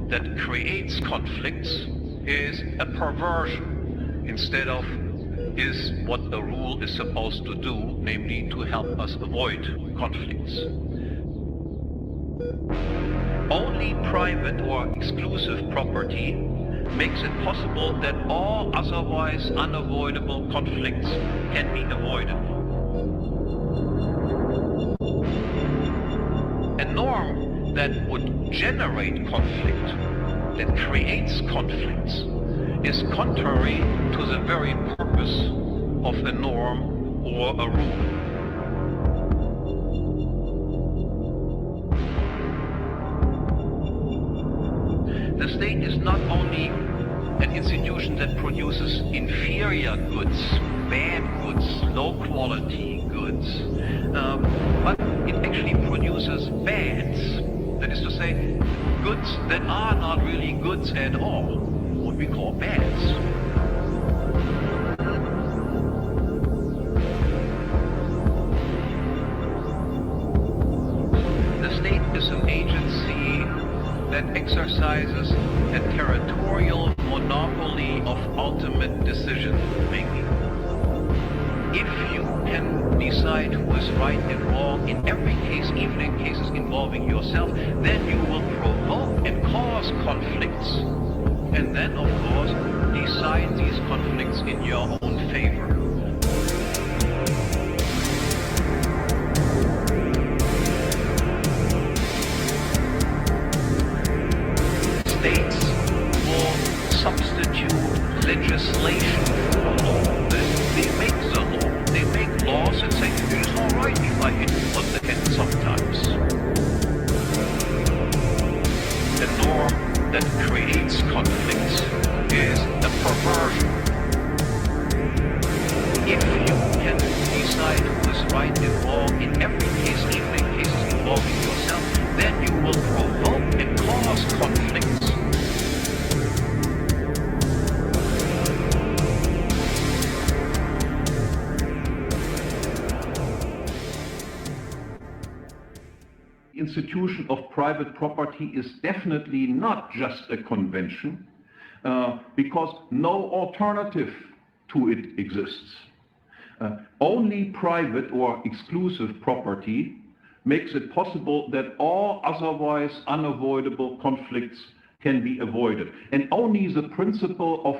that creates conflicts is a perversion instead of is what the rule is supposed to do, namely to help us avoid conflicts. Only private or exclusive property makes it possible that all otherwise unavoidable conflicts can be avoided. A norm that would generate conflict, that creates conflicts, is contrary to the very purpose of a norm or a rule. The state is not only an institution that produces inferior goods, bad goods, low quality goods, but it actually produces bads. That is to say, goods that are not really goods at all, what we call bads. The state is an agency that exercises a territorial monopoly of ultimate decision making. If you can decide who is right and wrong in every case, even in cases involving yourself, then you will provoke and cause conflicts. And then, of course, decide these conflicts in your own favor. States will substitute legislation for law. They make the law. They make laws and say, it is all right if I hit you on the head sometimes. The norm that creates conflicts is a perversion. If you can decide who is right and wrong in every case, even in cases involving yourself, then you will provoke and cause conflicts. Institution of private property is definitely not just a convention, because no alternative to it exists. Only private or exclusive property makes it possible that all otherwise unavoidable conflicts can be avoided. And only the principle of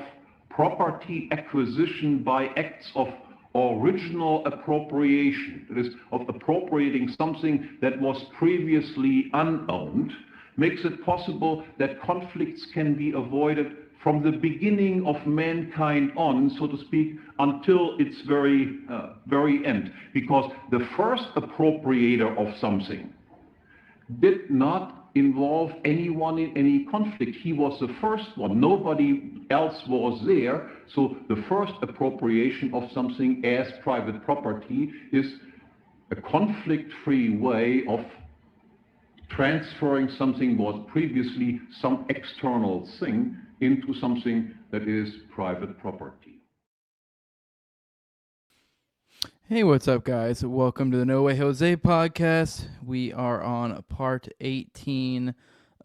property acquisition by acts of original appropriation, that is, of appropriating something that was previously unowned, makes it possible that conflicts can be avoided from the beginning of mankind on, so to speak, until its very end. Because the first appropriator of something did not involve anyone in any conflict. He was the first one. Nobody else was there. So the first appropriation of something as private property is a conflict-free way of transferring something was previously some external thing into something that is private property. Hey, what's up, guys? Welcome to the No Way Jose podcast. We are on part 18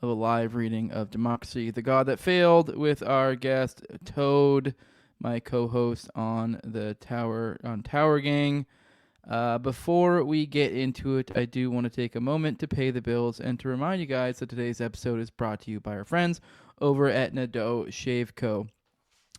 of a live reading of Democracy, the God That Failed, with our guest Toad, my co-host on the Tower Gang. Before we get into it, I do want to take a moment to pay the bills and to remind you guys that today's episode is brought to you by our friends over at NWJ Shave Co.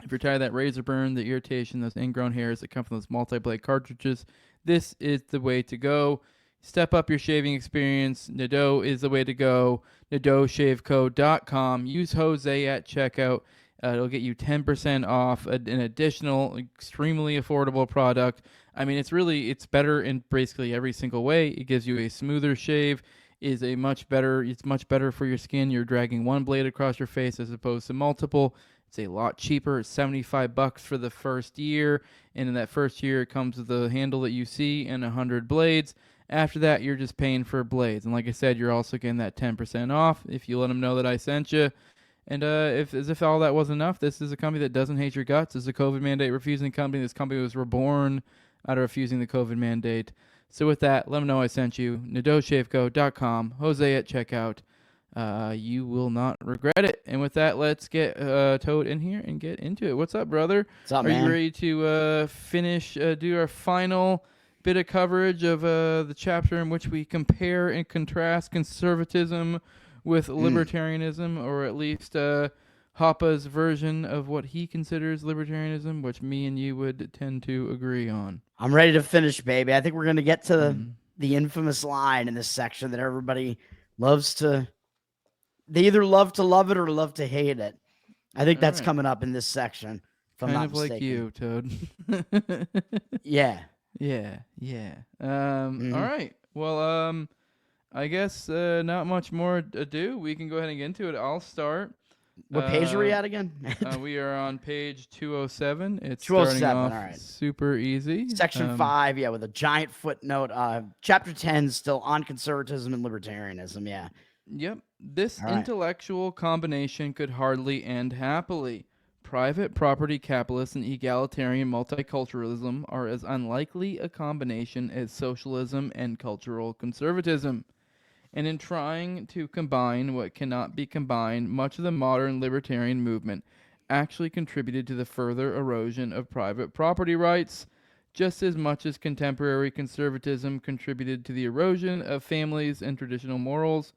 If you're tired of that razor burn, the irritation, those ingrown hairs that come from those multi-blade cartridges, this is the way to go. Step up your shaving experience. NWJ is the way to go. NWJShaveCo.com. Use Jose at checkout. It'll get you 10% off an additional, extremely affordable product. I mean, it's better in basically every single way. It gives you a smoother shave. It's much better for your skin. You're dragging one blade across your face as opposed to multiple. It's a lot cheaper. It's $75 for the first year, and in that first year, it comes with the handle that you see and 100 blades. After that, you're just paying for blades, and like I said, you're also getting that 10% off if you let them know that I sent you. And as if all that wasn't enough, this is a company that doesn't hate your guts. This is a COVID mandate refusing company. This company was reborn out of refusing the COVID mandate. So with that, let them know I sent you. NWJShaveCo.com. Jose at checkout. You will not regret it. And with that, let's get Toad in here and get into it. What's up, brother? What's up, Are man? you ready to finish, do our final bit of coverage of the chapter in which we compare and contrast conservatism with libertarianism, or at least Hoppe's version of what he considers libertarianism, which me and you would tend to agree on? I'm ready to finish, baby. I think we're going to get to the infamous line in this section that everybody loves to... They either love to love it or love to hate it. I think that's coming up in this section, if I'm Kind not of like mistaken. you, Toad. Yeah. Yeah. All right. Well, I guess not much more ado. We can go ahead and get into it. I'll start. What page are we at again? We are on page 207. It's 207, starting off all right. super easy. Section 5, yeah, with a giant footnote. Chapter 10 still on conservatism and libertarianism, yeah. Yep. This All right. intellectual combination could hardly end happily. Private property capitalists and egalitarian multiculturalism are as unlikely a combination as socialism and cultural conservatism. And in trying to combine what cannot be combined, much of the modern libertarian movement actually contributed to the further erosion of private property rights, just as much as contemporary conservatism contributed to the erosion of families and traditional morals.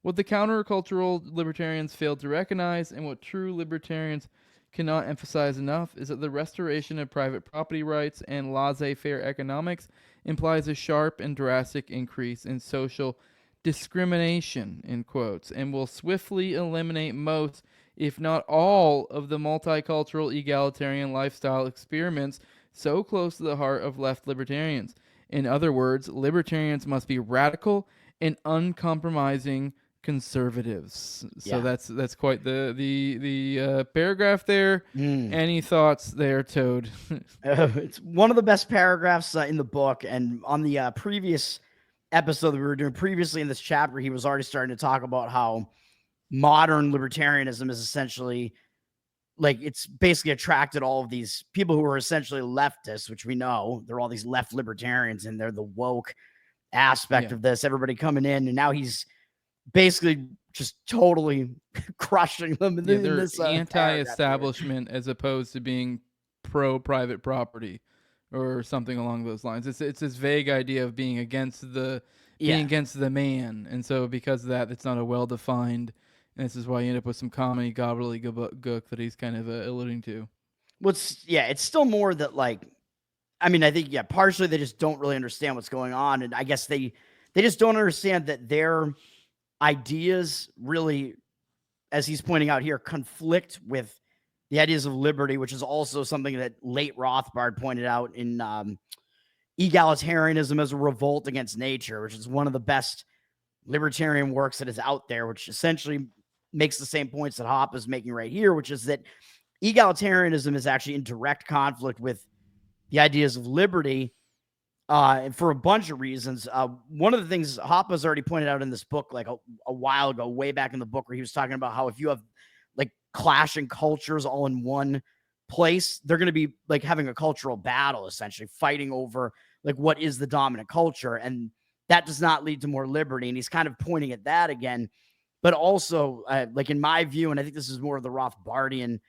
What the countercultural libertarians failed to recognize, and what true libertarians cannot emphasize enough, is that the restoration of private property rights and laissez-faire economics implies a sharp and drastic increase in social discrimination, in quotes, and will swiftly eliminate most, if not all, of the multicultural egalitarian lifestyle experiments so close to the heart of left libertarians. In other words, libertarians must be radical and uncompromising conservatives. So Yeah. that's quite the paragraph there. Any thoughts there, Toad? It's one of the best paragraphs in the book. And on the previous episode that we were doing previously in this chapter, he was already starting to talk about how modern libertarianism is essentially, like, it's basically attracted all of these people who are essentially leftists, which we know they're all these left libertarians, and they're the woke aspect of this, everybody coming in, and now he's basically just totally crushing them. They're in this anti-establishment as opposed to being pro-private property or something along those lines. It's this vague idea of being against the against the man, and so because of that, it's not a well-defined. And this is why you end up with some comedy gobbledygook that he's kind of alluding to. It's still more that, like, I mean, I think, partially they just don't really understand what's going on. And I guess they just don't understand that their ideas really, as he's pointing out here, conflict with the ideas of liberty, which is also something that late Rothbard pointed out in Egalitarianism as a Revolt Against Nature, which is one of the best libertarian works that is out there, which essentially makes the same points that Hoppe is making right here, which is that egalitarianism is actually in direct conflict with the ideas of liberty, and for a bunch of reasons. One of the things Hoppe has already pointed out in this book, like a while ago, way back in the book, where he was talking about how if you have like clashing cultures all in one place, they're going to be like having a cultural battle, essentially fighting over like what is the dominant culture, and that does not lead to more liberty. And he's kind of pointing at that again, but also like in my view, and I think this is more of the Rothbardian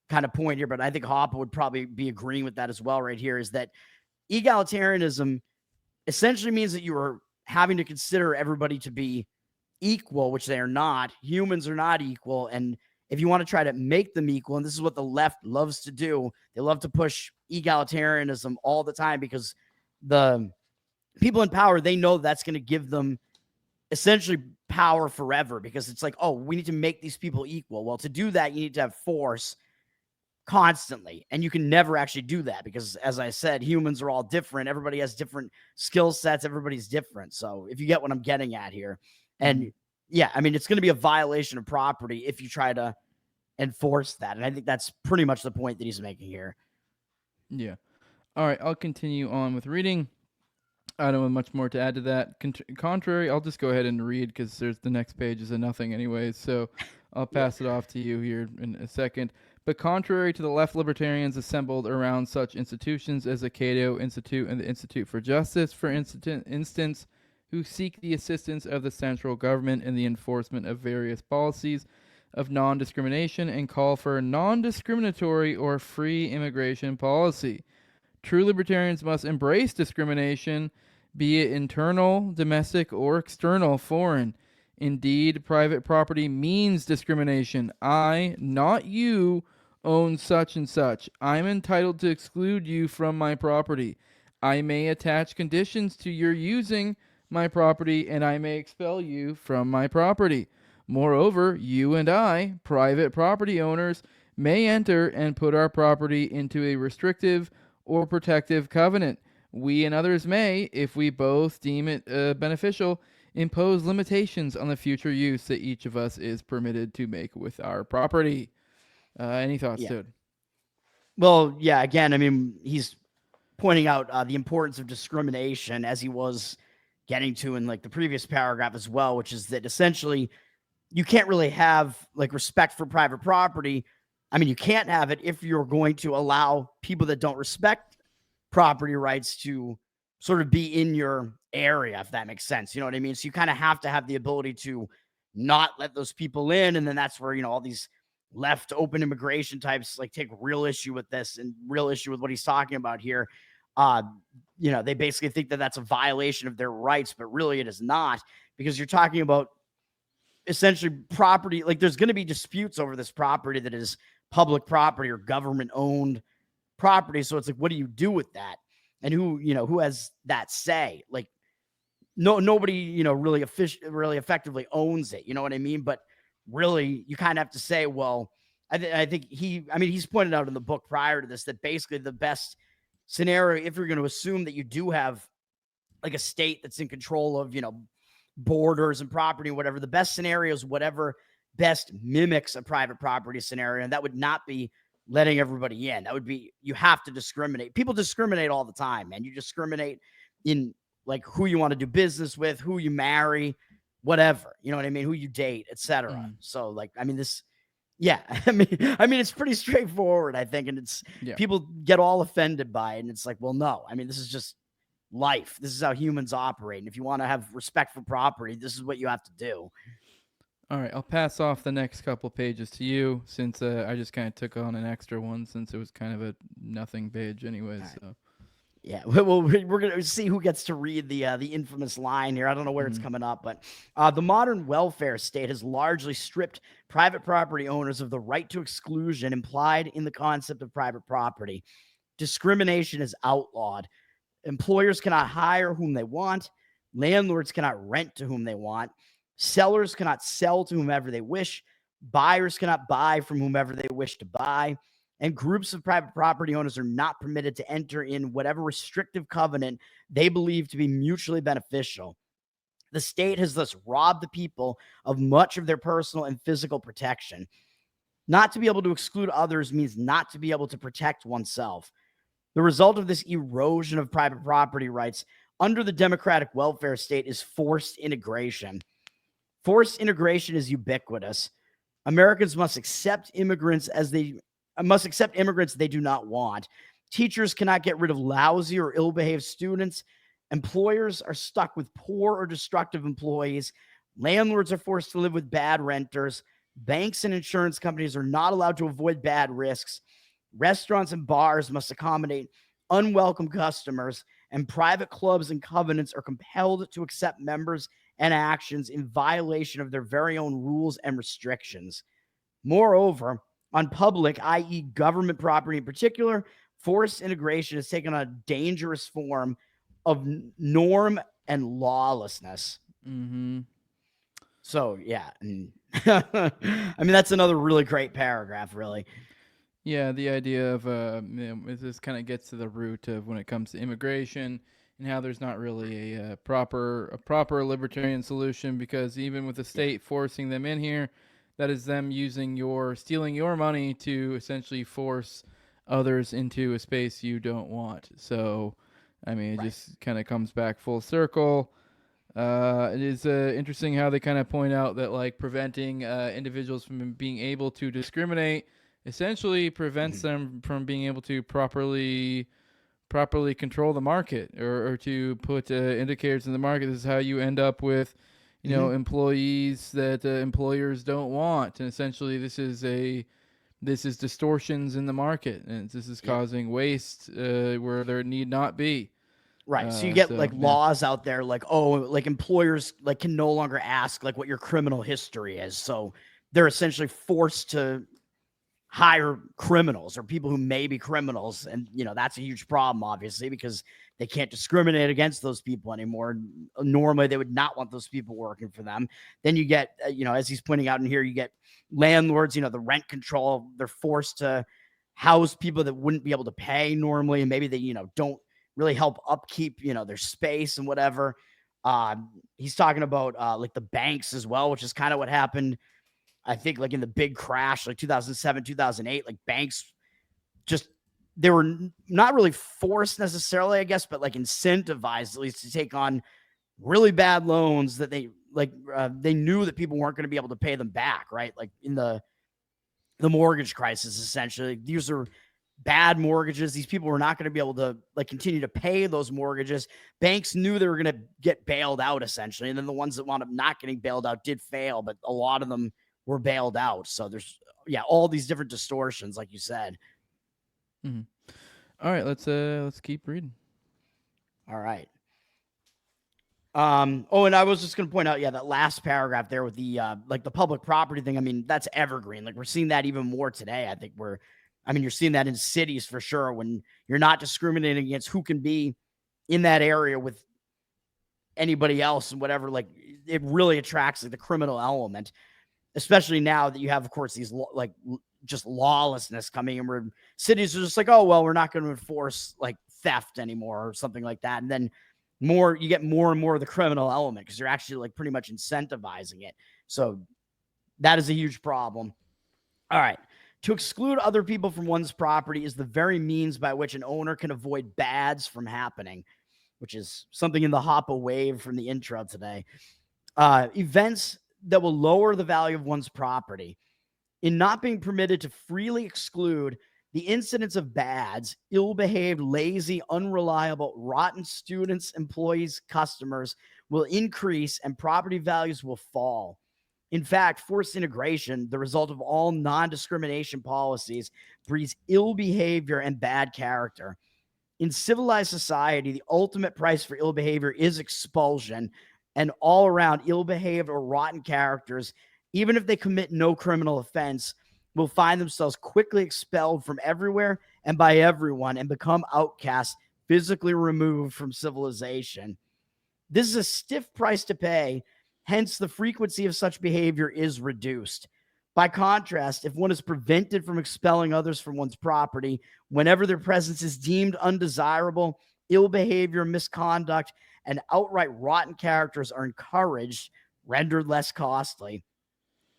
kind of point here, but I think Hoppe would probably be agreeing with that as well right here, is that egalitarianism essentially means that you are having to consider everybody to be equal, which they are not. Humans are not equal. And if you want to try to make them equal, and this is what the left loves to do, they love to push egalitarianism all the time because the people in power, they know that's going to give them essentially power forever, because it's like, oh, we need to make these people equal. Well, to do that, you need to have force constantly, and you can never actually do that because, as I said, humans are all different. Everybody has different skill sets. Everybody's different. So if you get what I'm getting at here, and I mean, it's going to be a violation of property if you try to enforce that. And I think that's pretty much the point that he's making here. Yeah. All right, I'll continue on with reading. I don't have much more to add to that. Contrary, I'll just go ahead and read because there's the next page is a nothing anyways. So I'll pass it off to you here in a second. But contrary to the left libertarians assembled around such institutions as the Cato Institute and the Institute for Justice, for instance, who seek the assistance of the central government in the enforcement of various policies of non-discrimination and call for a non-discriminatory or free immigration policy. True libertarians must embrace discrimination, be it internal, domestic, or external, foreign. Indeed, private property means discrimination. I, not you, own such and such. I'm entitled to exclude you from my property. I may attach conditions to your using my property, and I may expel you from my property. Moreover, you and I, private property owners, may enter and put our property into a restrictive or protective covenant. We and others may, if we both deem it beneficial, impose limitations on the future use that each of us is permitted to make with our property. Any thoughts, dude? Well, yeah, again, I mean, he's pointing out the importance of discrimination, as he was getting to in like the previous paragraph as well, which is that essentially you can't really have like respect for private property. I mean, you can't have it if you're going to allow people that don't respect property rights to sort of be in your area, if that makes sense. You know what I mean? So you kind of have to have the ability to not let those people in. And then that's where, you know, all these left open immigration types like take real issue with this and real issue with what he's talking about here. You know, they basically think that that's a violation of their rights, but really it is not, because you're talking about essentially property. Like there's going to be disputes over this property that is public property or government owned property. So it's like, what do you do with that? And who, you know, who has that say? Like nobody, you know, really effectively owns it. You know what I mean? But really you kind of have to say, well, I think he's pointed out in the book prior to this that basically the best scenario, if you're going to assume that you do have like a state that's in control of, you know, borders and property, whatever, the best scenario is whatever best mimics a private property scenario. And that would not be letting everybody in. That would be, you have to discriminate. People discriminate all the time, man. You discriminate in like who you want to do business with, who you marry, whatever, you know what I mean? Who you date, etc. So like, I mean, this, yeah, I mean, it's pretty straightforward, I think. And it's, people get all offended by it. And it's like, well, no, I mean, this is just life. This is how humans operate. And if you want to have respect for property, this is what you have to do. All right, I'll pass off the next couple pages to you, since I just kind of took on an extra one since it was kind of a nothing page anyways. Right. So. Yeah, well, we're going to see who gets to read the infamous line here. I don't know where it's coming up, but the modern welfare state has largely stripped private property owners of the right to exclusion implied in the concept of private property. Discrimination is outlawed. Employers cannot hire whom they want. Landlords cannot rent to whom they want. Sellers cannot sell to whomever they wish. Buyers cannot buy from whomever they wish to buy. And groups of private property owners are not permitted to enter in whatever restrictive covenant they believe to be mutually beneficial. The state has thus robbed the people of much of their personal and physical protection. Not to be able to exclude others means not to be able to protect oneself. The result of this erosion of private property rights under the democratic welfare state is forced integration. Forced integration is ubiquitous. Americans must accept immigrants they do not want. Teachers cannot get rid of lousy or ill-behaved students. Employers are stuck with poor or destructive employees. Landlords are forced to live with bad renters. Banks and insurance companies are not allowed to avoid bad risks. Restaurants and bars must accommodate unwelcome customers, and private clubs and covenants are compelled to accept members and actions in violation of their very own rules and restrictions. Moreover, on public, i.e. government property in particular, forced integration has taken a dangerous form of norm and lawlessness. So, yeah. I mean, that's another really great paragraph, really. Yeah, the idea of this kind of gets to the root of when it comes to immigration and how there's not really a proper libertarian solution, because even with the state forcing them in here, that is them stealing your money to essentially force others into a space you don't want. So, I mean, it just kind of comes back full circle. It is interesting how they kind of point out that like preventing individuals from being able to discriminate essentially prevents them from being able to properly properly control the market or to put indicators in the market. This is how you end up with, employees that employers don't want, and essentially this is distortions in the market, and this is causing waste where there need not be. Right. So you get laws out there like, employers like can no longer ask like what your criminal history is. So they're essentially forced to hire criminals or people who may be criminals. And, that's a huge problem, obviously, because they can't discriminate against those people anymore. Normally, they would not want those people working for them. Then you get, as he's pointing out in here, you get landlords, the rent control. They're forced to house people that wouldn't be able to pay normally. And maybe they, don't really help upkeep, their space and whatever. He's talking about like the banks as well, which is kind of what happened, I think, like in the big crash, like 2007, 2008, like banks they were not really forced necessarily, I guess, but like incentivized at least to take on really bad loans that they knew that people weren't going to be able to pay them back, right? Like in the mortgage crisis, essentially. These are bad mortgages. These people were not going to be able to like continue to pay those mortgages. Banks knew they were going to get bailed out essentially. And then the ones that wound up not getting bailed out did fail, but a lot of them were bailed out. So there's all these different distortions, like you said. Mm-hmm. All right, let's keep reading. All right. And I was just going to point out, that last paragraph there with the like the public property thing. I mean, that's evergreen. Like we're seeing that even more today. I think you're seeing that in cities for sure, when you're not discriminating against who can be in that area with anybody else and whatever. Like it really attracts like the criminal element, especially now that you have, of course, these just lawlessness coming in, where cities are just like, oh, well, we're not going to enforce like theft anymore or something like that. And then you get more and more of the criminal element because you're actually like pretty much incentivizing it. So that is a huge problem. All right. To exclude other people from one's property is the very means by which an owner can avoid bads from happening, which is something in the Hoppe wave from the intro today. Events that will lower the value of one's property. In not being permitted to freely exclude, the incidence of bads, ill-behaved, lazy, unreliable, rotten students, employees, customers will increase and property values will fall. In fact, forced integration, the result of all non-discrimination policies, breeds ill behavior and bad character. In civilized society, the ultimate price for ill behavior is expulsion, and all around ill-behaved or rotten characters, even if they commit no criminal offense, will find themselves quickly expelled from everywhere and by everyone and become outcasts, physically removed from civilization. This is a stiff price to pay, hence the frequency of such behavior is reduced. By contrast, if one is prevented from expelling others from one's property, whenever their presence is deemed undesirable, ill behavior, misconduct, and outright rotten characters are encouraged, rendered less costly.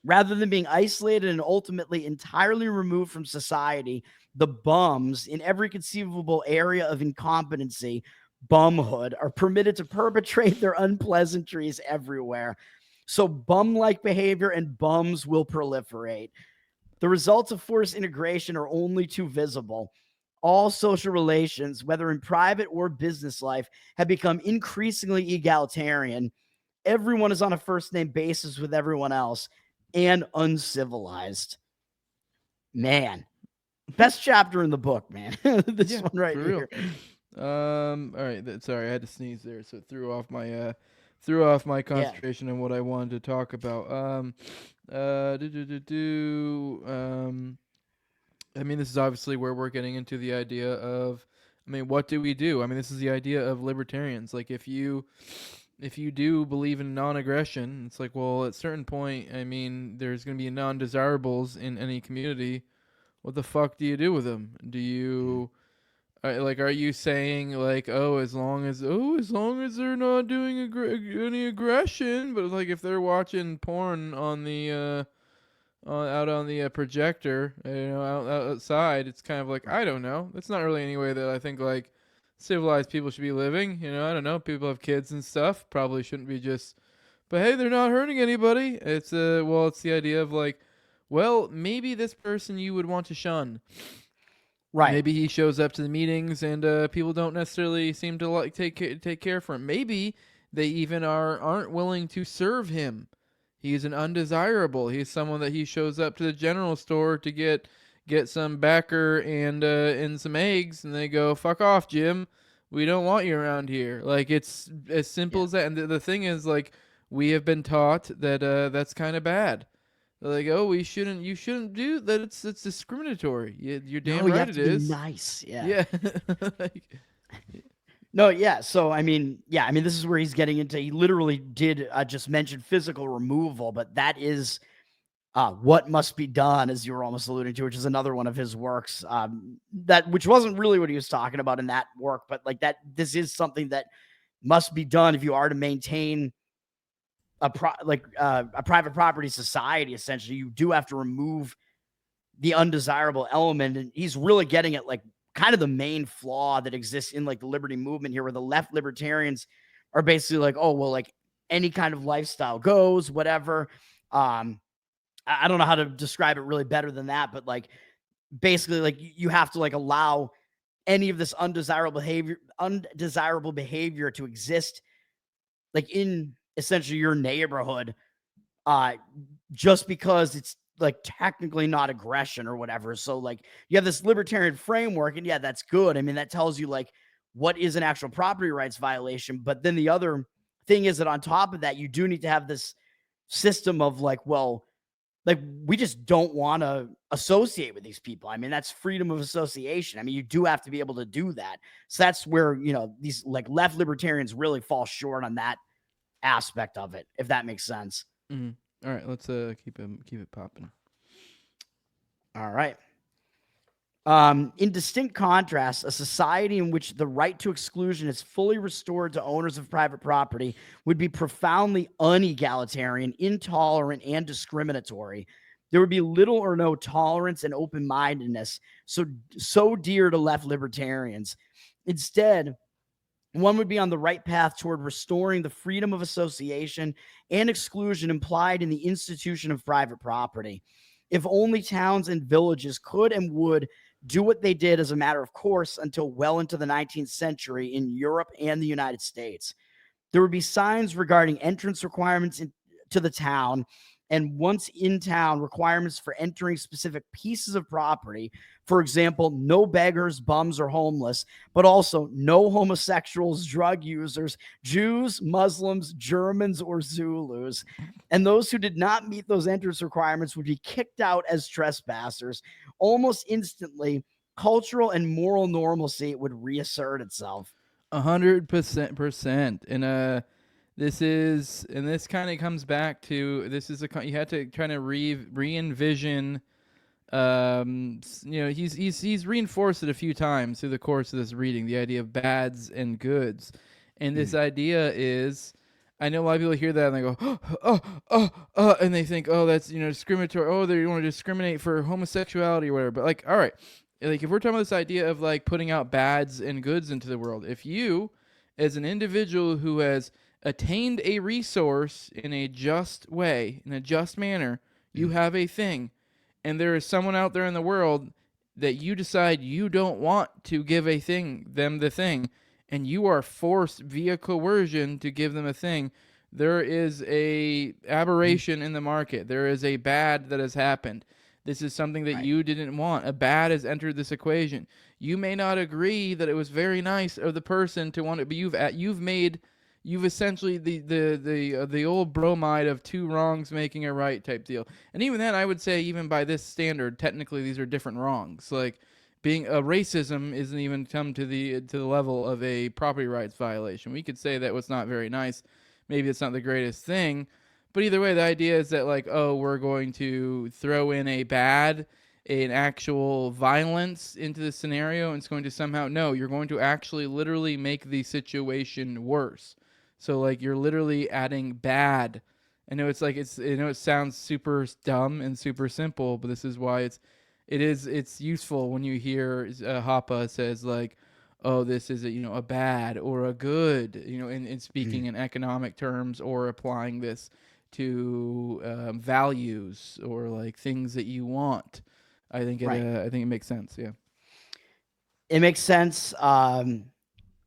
Rather than being isolated and ultimately entirely removed from society, the bums in every conceivable area of incompetency, bumhood, are permitted to perpetrate their unpleasantries everywhere. So bum-like behavior and bums will proliferate. The results of forced integration are only too visible. All social relations, whether in private or business life, have become increasingly egalitarian. Everyone is on a first-name basis with everyone else, and uncivilized. Man, best chapter in the book, man. This one right here. All right. Sorry, I had to sneeze there, so it threw off my concentration on what I wanted to talk about. I mean, this is obviously where we're getting into the idea of, what do we do? This is the idea of libertarians. Like, if you do believe in non-aggression, it's like, well, at a certain point, there's going to be non-desirables in any community. What the fuck do you do with them? Do you, are you saying like, as long as they're not doing any aggression, but like if they're watching porn on the out on the projector, outside, it's kind of like, I don't know. That's not really any way that I think like civilized people should be living. I don't know. People have kids and stuff. Probably shouldn't be just, but hey, they're not hurting anybody. It's it's the idea of like, well, maybe this person you would want to shun. Right. Maybe he shows up to the meetings and people don't necessarily seem to like take care for him. Maybe they even aren't willing to serve him. He's an undesirable. He's someone that he shows up to the general store to get some backer and some eggs, and they go, "Fuck off, Jim. We don't want you around here." Like, it's as simple as that. And the thing is, like, we have been taught that that's kind of bad. They're like, "Oh, you shouldn't do that. It's discriminatory." You're damn No, you right have it to be is. nice. Yeah. Yeah. Like, No, yeah. So, I mean, this is where he's getting into. He literally did just mention physical removal, but that is what must be done, as you were almost alluding to, which is another one of his works. Which wasn't really what he was talking about in that work, but like that, this is something that must be done if you are to maintain a private property society. Essentially, you do have to remove the undesirable element, and he's really getting at like kind of the main flaw that exists in like the liberty movement here, where the left libertarians are basically like, oh well, like any kind of lifestyle goes, whatever. I don't know how to describe it really better than that, but like basically like you have to like allow any of this undesirable behavior to exist like in essentially your neighborhood, uh just because it's like technically not aggression or whatever. So like you have this libertarian framework, and yeah, that's good. I mean, that tells you like what is an actual property rights violation. But then the other thing is that on top of that, you do need to have this system of like, well, like we just don't want to associate with these people. I mean, that's freedom of association. I mean, you do have to be able to do that. So that's where, these like left libertarians really fall short on that aspect of it, if that makes sense. mhm. All right, let's keep it popping. All right. In distinct contrast, a society in which the right to exclusion is fully restored to owners of private property would be profoundly unegalitarian, intolerant, and discriminatory. There would be little or no tolerance and open-mindedness, so dear to left libertarians. Instead, one would be on the right path toward restoring the freedom of association and exclusion implied in the institution of private property. If only towns and villages could and would do what they did as a matter of course until well into the 19th century in Europe and the United States. There would be signs regarding entrance requirements to the town, and once in town, requirements for entering specific pieces of property. For example, no beggars, bums, or homeless, but also no homosexuals, drug users, Jews, Muslims, Germans, or Zulus. And those who did not meet those entrance requirements would be kicked out as trespassers. Almost instantly, cultural and moral normalcy would reassert itself. 100%. And this kind of comes back to you had to kind of re-envision. He's reinforced it a few times through the course of this reading, the idea of bads and goods, and this idea is, I know a lot of people hear that and they go, and they think, oh, that's discriminatory. Oh, they want to discriminate for homosexuality or whatever. But like, all right, like if we're talking about this idea of like putting out bads and goods into the world, if you, as an individual who has attained a resource in a just way, in a just manner, you have a thing, and there is someone out there in the world that you decide you don't want to give them the thing, and you are forced via coercion to give them a thing, there is a aberration in the market. There is a bad that has happened. This is something that you didn't want. A bad has entered this equation. You may not agree that it was very nice of the person to want it, but you've essentially the old bromide of two wrongs making a right type deal. And even then, I would say, even by this standard, technically these are different wrongs. Like being a racism isn't even come to the level of a property rights violation. We could say that was not very nice. Maybe it's not the greatest thing, but either way, the idea is that like, oh, we're going to throw in an actual violence into the scenario, and it's going to somehow, no, you're going to actually literally make the situation worse. So like you're literally adding bad. I know it sounds super dumb and super simple, but this is why it's useful when you hear Hoppe says like, oh, this is a bad or a good, in speaking in economic terms, or applying this to values or like things that you want. I think it makes sense. Yeah. It makes sense. I don't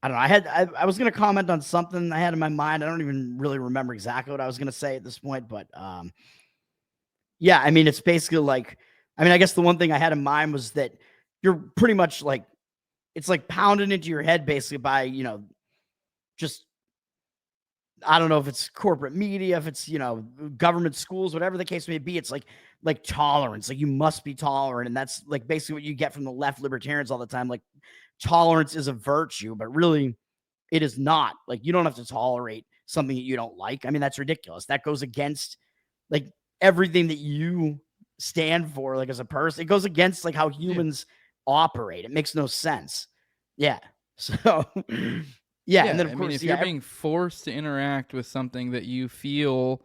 know. I was going to comment on something I had in my mind. I don't even really remember exactly what I was going to say at this point, but yeah, I mean, it's basically like, I mean, I guess the one thing I had in mind was that you're pretty much like, it's like pounded into your head basically by, you know, just, I don't know if it's corporate media, if it's, you know, government schools, whatever the case may be. It's like tolerance, like you must be tolerant. And that's like basically what you get from the left libertarians all the time. Like tolerance is a virtue, but really it is not. Like you don't have to tolerate something that you don't like. I mean, that's ridiculous. That goes against like everything that you stand for, like as a person. It goes against like how humans operate. It makes no sense. Yeah. So yeah, and then of I course, mean, if you're being forced to interact with something that you feel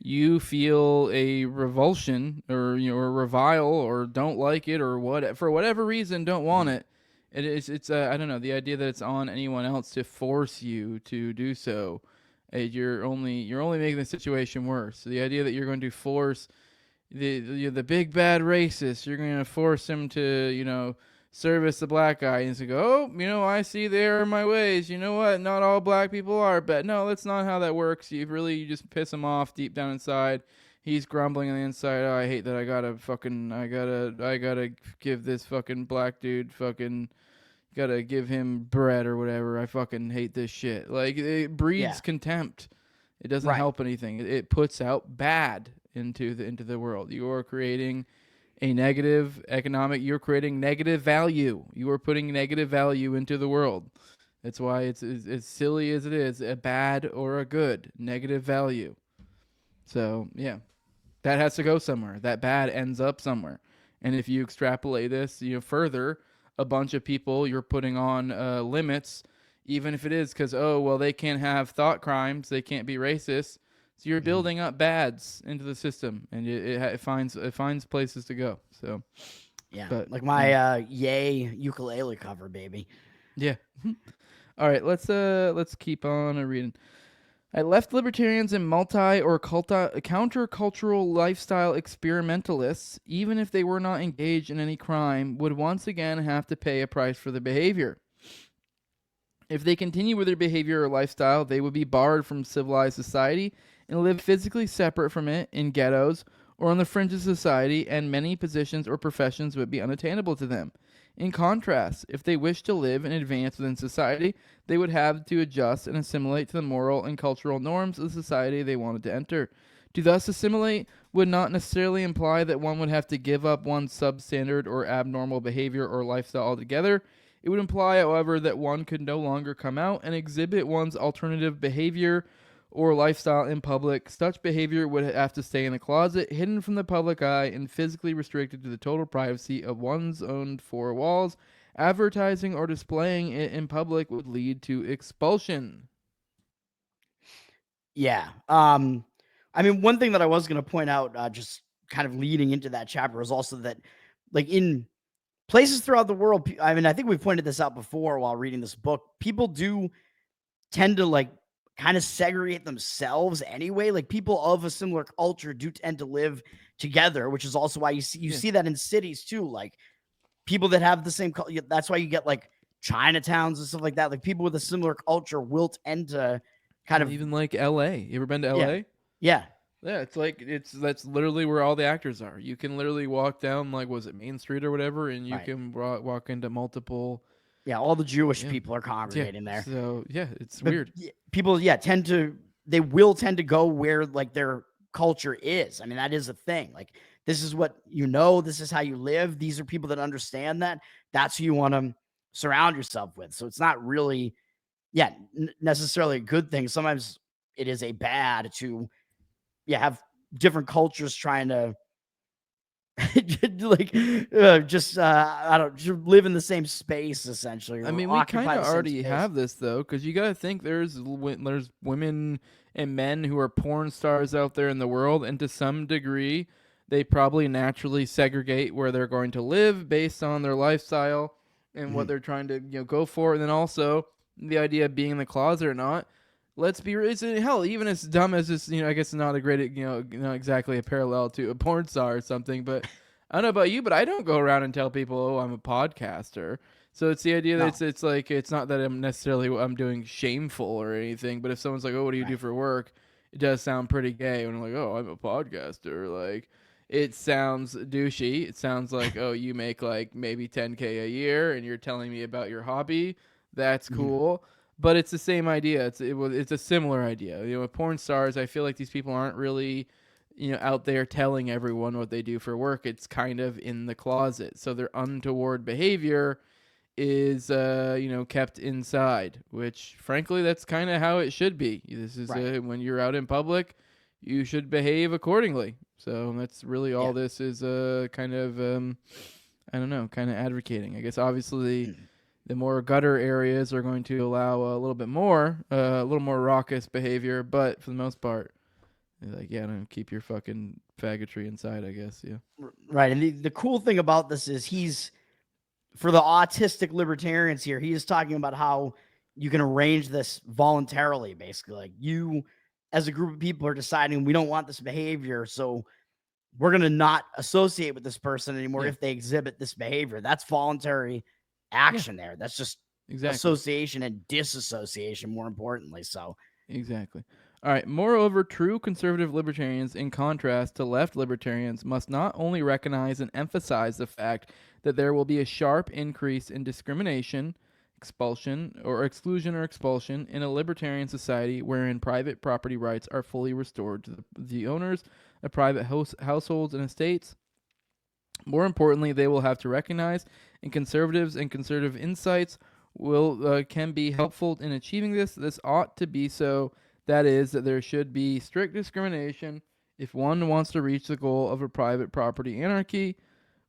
a revulsion or or revile or don't like it or what for whatever reason don't want it, it's I don't know, the idea that it's on anyone else to force you to do so. You're only making the situation worse. So the idea that you're going to force the big bad racist, you're going to force him to service the black guy and say, oh, I see the error in my ways. You know what? Not all black people are bad. No, that's not how that works. You just piss him off deep down inside. He's grumbling on the inside. Oh, I hate that I gotta give this fucking black dude gotta give him bread or whatever. I fucking hate this shit. Like, it breeds contempt. It doesn't help anything. It puts out bad into the world. You are creating a negative you're creating negative value. You are putting negative value into the world. That's why it's as silly as it is, a bad or a good, negative value. So, yeah, that has to go somewhere. That bad ends up somewhere. And if you extrapolate this, further, a bunch of people you're putting on limits, even if it is because, they can't have thought crimes, they can't be racist. So you're building up bads into the system, and it finds places to go. So, yeah, but, like my Yay ukulele cover, baby. Yeah. All right, let's keep on reading. I left libertarians and countercultural lifestyle experimentalists, even if they were not engaged in any crime, would once again have to pay a price for their behavior. If they continue with their behavior or lifestyle, they would be barred from civilized society and live physically separate from it in ghettos or on the fringe of society, and many positions or professions would be unattainable to them. In contrast, if they wished to live and advance within society, they would have to adjust and assimilate to the moral and cultural norms of the society they wanted to enter. To thus assimilate would not necessarily imply that one would have to give up one's substandard or abnormal behavior or lifestyle altogether. It would imply, however, that one could no longer come out and exhibit one's alternative behavior or lifestyle in public. Such behavior would have to stay in the closet, hidden from the public eye, and physically restricted to the total privacy of one's own four walls. Advertising or displaying it in public would lead to expulsion. Yeah. I mean, one thing that I was going to point out, just kind of leading into that chapter, is also that, like, in places throughout the world, I mean, I think we've pointed this out before while reading this book, people do tend to, like, kind of segregate themselves anyway. Like, people of a similar culture do tend to live together, which is also why you see that in cities too. Like, people that have the same culture, that's why you get like Chinatowns and stuff like that. Like, people with a similar culture will tend to kind of, even like LA. You ever been to LA? Yeah. Yeah, that's literally where all the actors are. You can literally walk down, like, was it Main Street or whatever, and you can walk into multiple. Yeah, all the Jewish people are congregating there. So it's weird. People, they will tend to go where, like, their culture is. I mean, that is a thing. Like, this is what this is how you live. These are people that understand that. That's who you want to surround yourself with. So it's not really, necessarily a good thing. Sometimes it is a bad to, have different cultures trying to just live in the same space, essentially. I mean, we kind of already have this, though, because you got to think there's women and men who are porn stars out there in the world, and to some degree, they probably naturally segregate where they're going to live based on their lifestyle and what they're trying to go for. And then also the idea of being in the closet or not. Let's be hell, even as dumb as this, I guess not a great, not exactly a parallel to a porn star or something, but I don't know about you, but I don't go around and tell people, oh, I'm a podcaster. So it's the idea No. that it's like it's not that I'm doing shameful or anything, but if someone's like, "Oh, what do you do for work?" It does sound pretty gay when I'm like, "Oh, I'm a podcaster." Like, it sounds douchey. It sounds like, "Oh, you make like maybe 10K a year, and you're telling me about your hobby." That's cool, but it's the same idea. It's a similar idea. With porn stars, I feel like these people aren't really, out there telling everyone what they do for work. It's kind of in the closet, so their untoward behavior is kept inside, which frankly that's kind of how it should be. This is when you're out in public, you should behave accordingly. So that's really all this is kind of I don't know, kind of advocating. I guess obviously the more gutter areas are going to allow a little bit more a little more raucous behavior, but for the most part, like, don't keep your fucking faggotry inside, I guess. Right. And the cool thing about this is for the autistic libertarians here, he is talking about how you can arrange this voluntarily, basically. Like, you, as a group of people, are deciding we don't want this behavior, so we're going to not associate with this person anymore if they exhibit this behavior. That's voluntary action there. That's just association and disassociation, more importantly. So exactly. All right. Moreover, true conservative libertarians, in contrast to left libertarians, must not only recognize and emphasize the fact that there will be a sharp increase in discrimination, expulsion, or exclusion or expulsion in a libertarian society wherein private property rights are fully restored to the owners of private households and estates. More importantly, they will have to recognize, and conservatives and conservative insights can be helpful in achieving this. This ought to be so. That is, that there should be strict discrimination if one wants to reach the goal of a private property anarchy.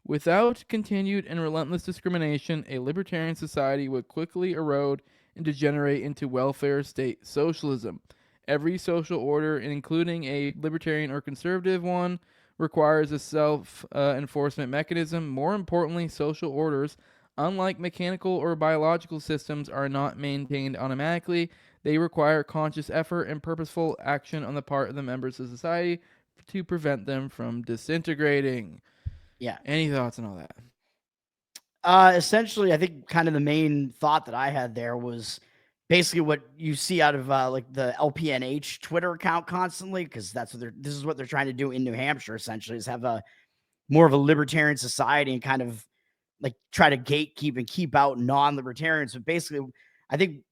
Without continued and relentless discrimination, a libertarian society would quickly erode and degenerate into welfare state socialism. Every social order, including a libertarian or conservative one, requires a self-enforcement mechanism. More importantly, social orders, unlike mechanical or biological systems, are not maintained automatically. They require conscious effort and purposeful action on the part of the members of society to prevent them from disintegrating. Yeah. Any thoughts on all that? Essentially, I think kind of the main thought that I had there was basically what you see out of like the LPNH Twitter account constantly, because this is what they're trying to do in New Hampshire, essentially, is have a more of a libertarian society and kind of like try to gatekeep and keep out non-libertarians. But basically, I think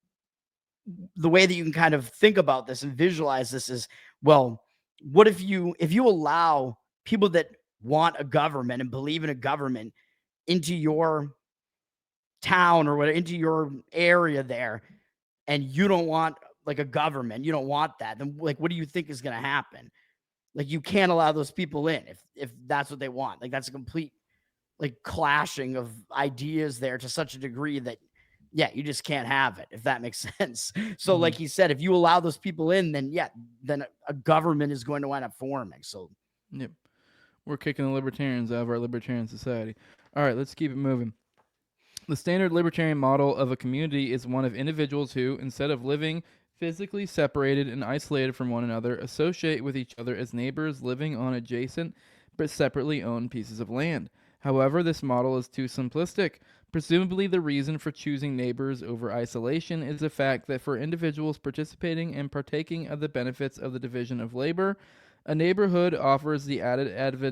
the way that you can kind of think about this and visualize this is, well, what if you allow people that want a government and believe in a government into your town or whatever, into your area there, and you don't want like a government, you don't want that, then like, what do you think is going to happen? Like, you can't allow those people in if that's what they want. Like, that's a complete like clashing of ideas there to such a degree that you just can't have it, if that makes sense. So like he said, if you allow those people in, then then a government is going to wind up forming. So yep, we're kicking the libertarians out of our libertarian society. All right, let's keep it moving. The standard libertarian model of a community is one of individuals who, instead of living physically separated and isolated from one another, associate with each other as neighbors living on adjacent but separately owned pieces of land. However, this model is too simplistic. Presumably, the reason for choosing neighbors over isolation is the fact that for individuals participating and partaking of the benefits of the division of labor, a neighborhood offers the added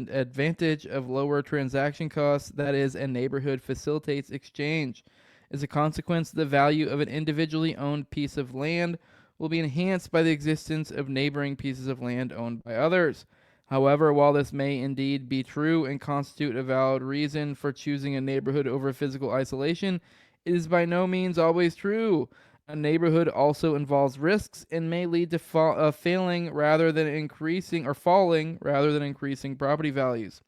advantage of lower transaction costs. That is, a neighborhood facilitates exchange. As a consequence, the value of an individually owned piece of land will be enhanced by the existence of neighboring pieces of land owned by others. However, while this may indeed be true and constitute a valid reason for choosing a neighborhood over physical isolation, it is by no means always true. A neighborhood also involves risks and may lead to falling rather than increasing property values.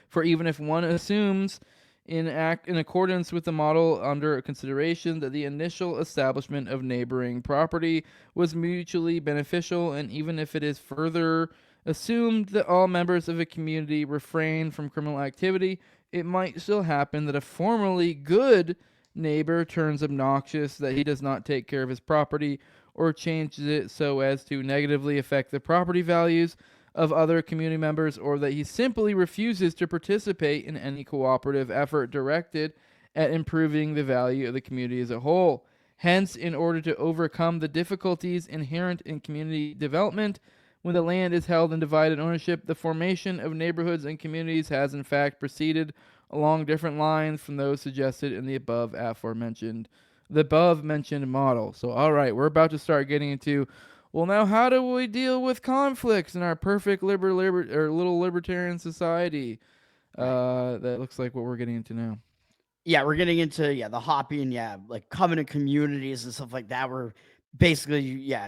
For even if one assumes in accordance with the model under consideration that the initial establishment of neighboring property was mutually beneficial, and even if it is further assumed that all members of a community refrain from criminal activity, it might still happen that a formerly good neighbor turns obnoxious, that he does not take care of his property or changes it so as to negatively affect the property values of other community members, or that he simply refuses to participate in any cooperative effort directed at improving the value of the community as a whole. Hence, in order to overcome the difficulties inherent in community development, when the land is held in divided ownership, the formation of neighborhoods and communities has in fact proceeded along different lines from those suggested in the above mentioned model. So, all right, we're about to start getting into, well, now how do we deal with conflicts in our perfect little libertarian society? That looks like what we're getting into now. Yeah, we're getting into the Hoppe and like covenant communities and stuff like that. We're basically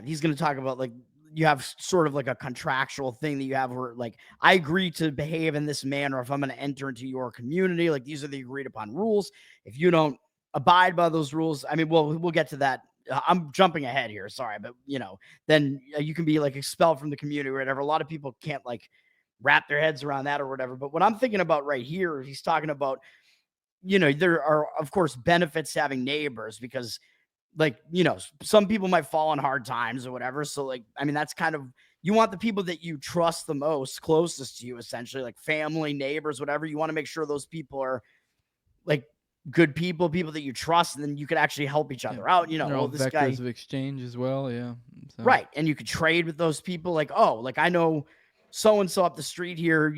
he's going to talk about like you have sort of like a contractual thing that you have where like I agree to behave in this manner if I'm going to enter into your community. Like these are the agreed upon rules. If you don't abide by those rules, I mean, we'll get to that. I'm jumping ahead here, sorry, but then you can be like expelled from the community or whatever. A lot of people can't like wrap their heads around that or whatever. But what I'm thinking about right here, he's talking about. There are, of course, benefits to having neighbors because, like, some people might fall on hard times or whatever. So, like, I mean, that's kind of, you want the people that you trust the most, closest to you, essentially, like family, neighbors, whatever. You want to make sure those people are, like, good people that you trust, and then you could actually help each other out. They're all this vectors guy, of exchange as well, yeah. So. Right, and you could trade with those people. Like, oh, like I know so and so up the street here,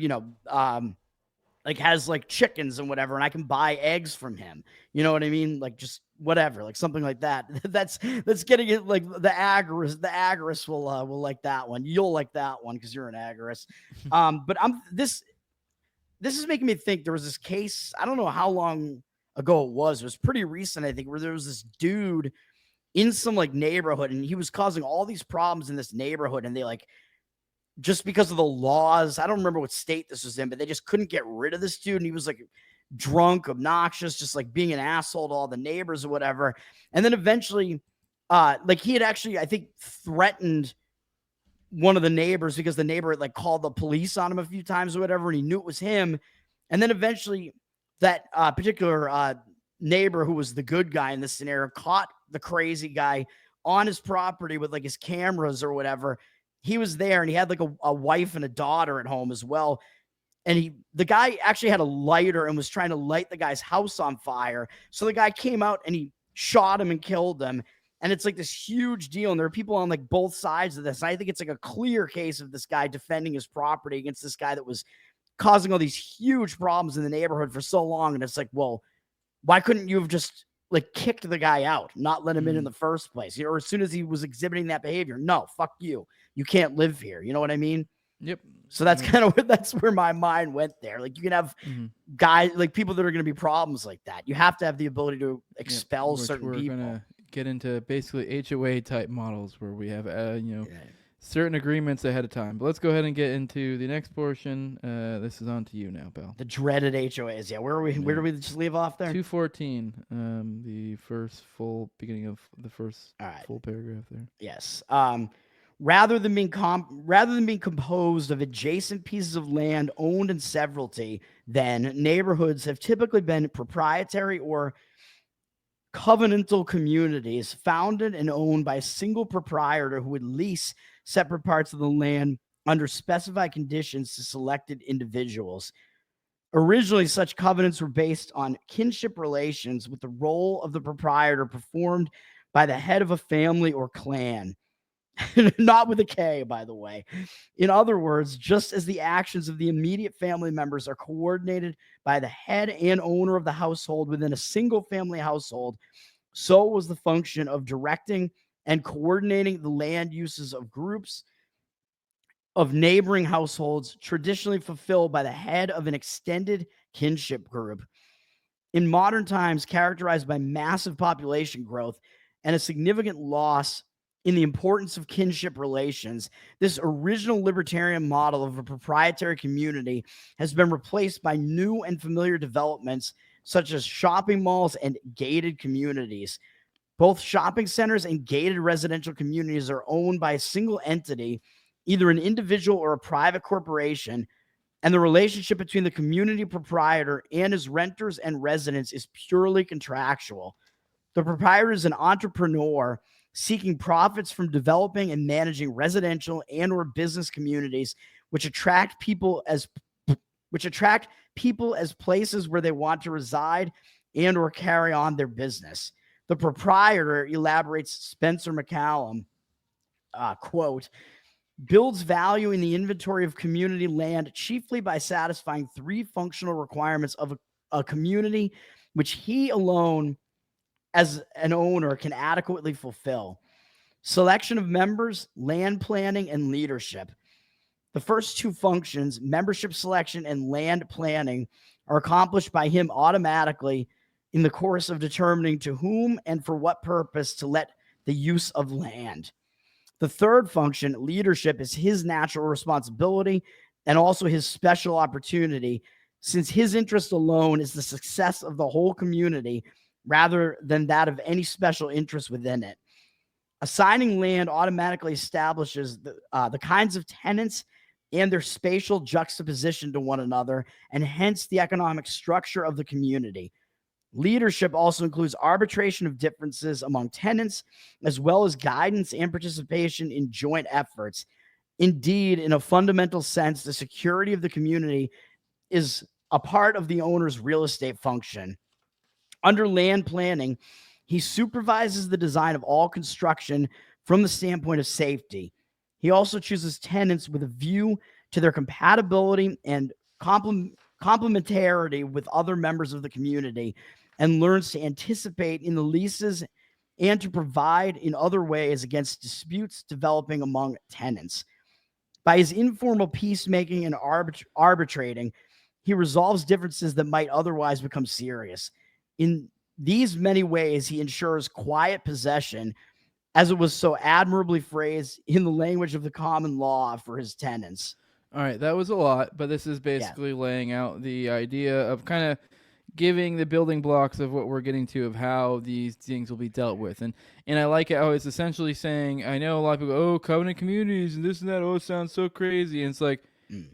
like has like chickens and whatever, and I can buy eggs from him. You know what I mean? Like just whatever, like something like that. That's getting it. Like the agorist will like that one. You'll like that one because you're an agorist. But this is making me think there was this case. I don't know how long ago it was. It was pretty recent, I think, where there was this dude in some like neighborhood, and he was causing all these problems in this neighborhood, and they like. Just because of the laws, I don't remember what state this was in, but they just couldn't get rid of this dude. And he was like drunk, obnoxious, just like being an asshole to all the neighbors or whatever. And then eventually, like he had actually, I think, threatened one of the neighbors because the neighbor had like called the police on him a few times or whatever. And he knew it was him. And then eventually that particular neighbor who was the good guy in this scenario caught the crazy guy on his property with like his cameras or whatever. He was there and he had like a wife and a daughter at home as well. And the guy actually had a lighter and was trying to light the guy's house on fire. So the guy came out and he shot him and killed him. And it's like this huge deal. And there are people on like both sides of this. And I think it's like a clear case of this guy defending his property against this guy that was causing all these huge problems in the neighborhood for so long. And it's like, well, why couldn't you have just like kicked the guy out, not let him in the first place? Or as soon as he was exhibiting that behavior, no, fuck you. You can't live here. You know what I mean? Yep. So that's kind of that's where my mind went there. Like you can have guys, like people that are going to be problems like that. You have to have the ability to expel certain people. We're going to get into basically HOA type models where we have, certain agreements ahead of time. But let's go ahead and get into the next portion. This is on to you now, pal. The dreaded HOAs. Yeah. Where are we? Where do we just leave off there? 214. The first full beginning of the first full paragraph there. Yes. Rather than being composed of adjacent pieces of land owned in severalty, then neighborhoods have typically been proprietary or covenantal communities founded and owned by a single proprietor who would lease separate parts of the land under specified conditions to selected individuals. Originally, such covenants were based on kinship relations, with the role of the proprietor performed by the head of a family or clan. Not with a K, by the way. In other words, just as the actions of the immediate family members are coordinated by the head and owner of the household within a single family household, so was the function of directing and coordinating the land uses of groups of neighboring households traditionally fulfilled by the head of an extended kinship group. In modern times, characterized by massive population growth and a significant loss in the importance of kinship relations, this original libertarian model of a proprietary community has been replaced by new and familiar developments such as shopping malls and gated communities. Both shopping centers and gated residential communities are owned by a single entity, either an individual or a private corporation, and the relationship between the community proprietor and his renters and residents is purely contractual. The proprietor is an entrepreneur seeking profits from developing and managing residential and or business communities which attract people as places where they want to reside and or carry on their business. The proprietor, elaborates Spencer McCallum, quote, builds value in the inventory of community land chiefly by satisfying three functional requirements of a community which he alone as an owner can adequately fulfill: selection of members, land planning, and leadership. The first two functions, membership selection and land planning, are accomplished by him automatically in the course of determining to whom and for what purpose to let the use of land. The third function, leadership, is his natural responsibility and also his special opportunity, since his interest alone is the success of the whole community rather than that of any special interest within it. Assigning land automatically establishes the kinds of tenants and their spatial juxtaposition to one another, and hence the economic structure of the community. Leadership also includes arbitration of differences among tenants, as well as guidance and participation in joint efforts. Indeed, in a fundamental sense, the security of the community is a part of the owner's real estate function. Under land planning, he supervises the design of all construction from the standpoint of safety. He also chooses tenants with a view to their compatibility and complementarity with other members of the community, and learns to anticipate in the leases and to provide in other ways against disputes developing among tenants. By his informal peacemaking and arbitrating, he resolves differences that might otherwise become serious. In these many ways, he ensures quiet possession, as it was so admirably phrased in the language of the common law, for his tenants. All right, that was a lot, but this is basically laying out the idea of kind of giving the building blocks of what we're getting to, of how these things will be dealt with. And I like how it's essentially saying, I know a lot of people go, oh, covenant communities and this and that, oh, it sounds so crazy. And it's like,